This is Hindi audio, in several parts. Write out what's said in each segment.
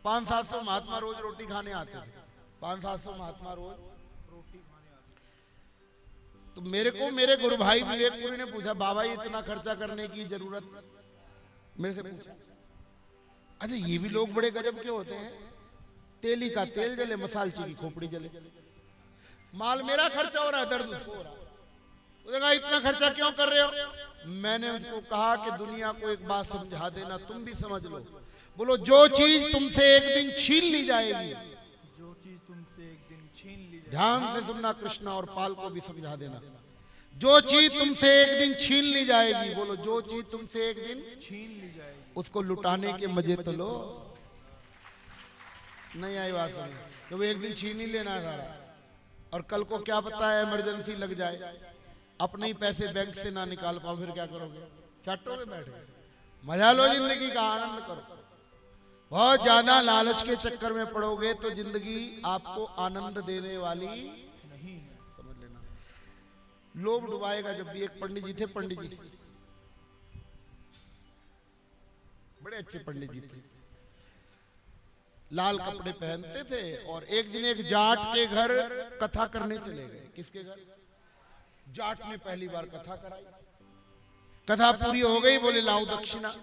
500-700 महात्मा रोज रोटी खाने आते थे। 500-700 महात्मा रोज रोटी खाने आते थे। तो मेरे को मेरे गुरु भाई विवेकपुरी ने पूछा, बाबा ये इतना खर्चा करने की जरूरत? मेरे से पूछा, अच्छा ये भी लोग बड़े गजब के होते हैं, तेली का तेल जले, मसालची की खोपड़ी जले। माल मेरा खर्चा हो रहा है, दर्द उसको हो रहा है। उसने कहा इतना खर्चा क्यों कर रहे हो? मैंने उसको कहा कि दुनिया को एक बात समझा देना, तुम भी समझ लो। बोलो जो चीज तुमसे एक दिन छीन ली जाएगी, जो चीज तुमसे एक दिन छीन ली जाएगी, ध्यान से सुनना कृष्णा और पाल को भी समझा देना, जो चीज तुमसे एक दिन छीन ली जाएगी, बोलो जो चीज तुमसे एक दिन छीन ली जाएगी, उसको लुटाने के मजे तो लो। नहीं आई बात समझ? तो वो एक दिन छीन ही लेना है सारा, और कल को क्या पता है इमरजेंसी लग जाए, अपने ही पैसे बैंक से ना निकाल पाओ, फिर क्या करोगे? चाटोगे बैठे? मजा लो, जिंदगी का आनंद करो। बहुत ज्यादा लालच के चक्कर में पड़ोगे तो जिंदगी आपको आनंद देने वाली नहीं है, समझ लेना। लोभ डुबाएगा। जब भी एक पंडित जी थे, पंडित जी बड़े अच्छे पंडित जी थे, लाल कपड़े पहनते थे, और एक दिन एक जाट के घर कथा करने चले गए। किसके घर? जाट ने पहली बार कथा कराई। कथा पूरी हो गई, बोले लाओ दक्षिणा।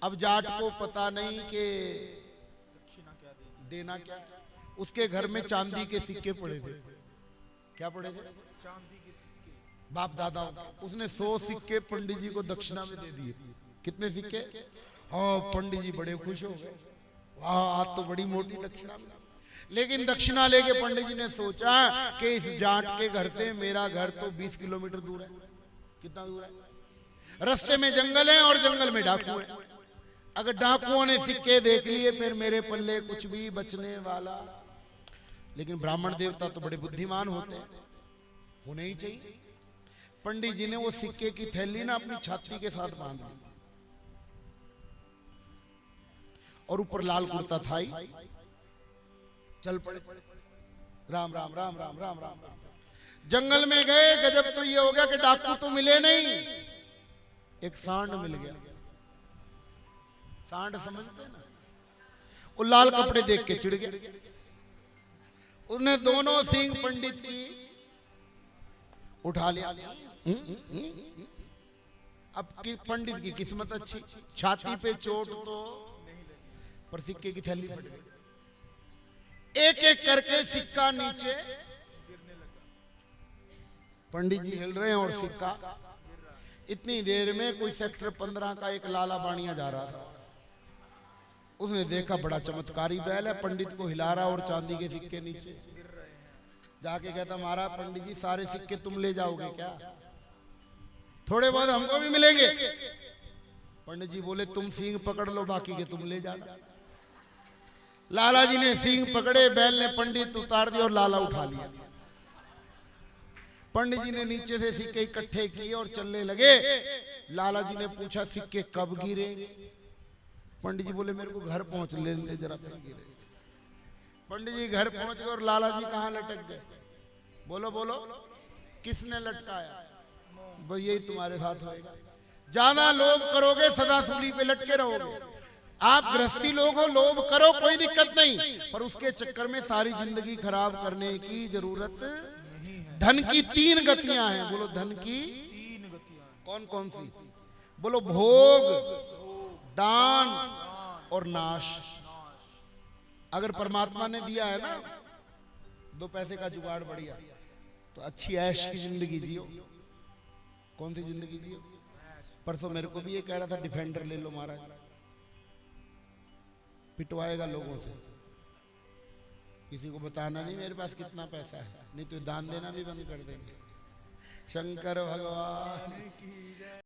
अब जाट को पता नहीं कि दक्षिणा क्या देना क्या। उसके घर में चांदी के सिक्के पड़े थे। क्या पड़े थे? चांदी के सिक्के, बाप दादा। उसने 100 सिक्के पंडित जी को दक्षिणा में दे दिए। कितने सिक्के? हाँ, पंडित जी बड़े खुश हो गए, वाह आज तो बड़ी मोटी दक्षिणा मिली। लेकिन दक्षिणा लेके पंडित जी ने सोचा कि इस जाट के घर से मेरा घर तो 20 किलोमीटर दूर है। कितना दूर है? रास्ते में जंगल है और जंगल में डाकू है। अगर डाकुओं ने सिक्के देख लिए फिर मेरे पल्ले कुछ भी बचने वाला। लेकिन ब्राह्मण देवता तो बड़े बुद्धिमान होते हैं, होने ही चाहिए। पंडित जी ने वो सिक्के की थैली ना अपनी छाती के साथ बांध ली, और ऊपर लाल कुर्ता था ही, चल पड़े। राम राम राम राम राम राम राम। जंगल में गए। गजब तो ये हो गया कि डाकू तो मिले नहीं, एक सांड मिल गया। सांड समझते ना? वो लाल कपड़े देख के चिढ़ गया। उसने दोनों सींग पंडित की उठा लिया। अब की पंडित की किस्मत अच्छी, छाती पे चोट तो, पर सिक्के की थैली फट गई। एक एक करके सिक्का नीचे गिरने लगा। पंडित जी हिल रहे हैं और सिक्का। इतनी देर में कोई सेक्टर 15 का एक लाला बाणिया जा रहा था। उसने देखा बड़ा चमत्कारी बैल है, पंडित को हिला रहा और चांदी के सिक्के नीचे गिर रहे हैं। जाके कहता, महाराज पंडित जी सारे सिक्के तुम ले जाओगे क्या? थोड़े बहुत हमको भी मिलेंगे। पंडित जी बोले तुम सींग पकड़ लो, बाकी के तुम ले जाना। लाला जी ने सींग पकड़े, बैल ने पंडित उतार दिया और लाला उठा लिया। पंडित जी ने नीचे से सिक्के इकट्ठे किए और चलने लगे। लाला जी ने पूछा सिक्के कब गिरेंगे? पंडित जी बोले मेरे को घर पहुंच लेने जरा, फिर गिरे। पंडित जी घर पहुंच गए और लाला जी कहां लटक गए? बोलो बोलो, किसने लटकाया? भाई यही तुम्हारे साथ होएगा। ज्यादा लोभ करोगे सदा सूली पे लटके रहोगे। आप गृहस्थी लोग हो, लोभ करो कोई दिक्कत नहीं, पर उसके चक्कर में सारी जिंदगी खराब करने की जरूरत नहीं है। धन की 3 गतियां हैं। बोलो धन की 3 गतियां। कौन कौन सी? बोलो भोग, दान और नाश। अगर परमात्मा ने दिया है ना 2 पैसे का जुगाड़ बढ़िया, तो अच्छी ऐश की जिंदगी जियो। कौन सी जिंदगी जियो? परसों मेरे को भी ये कह रहा था डिफेंडर ले लो महाराज, पिटवाएगा लोगों से। किसी को बताना नहीं मेरे पास कितना पैसा है, नहीं तो दान देना भी बंद कर देंगे। शंकर भगवान।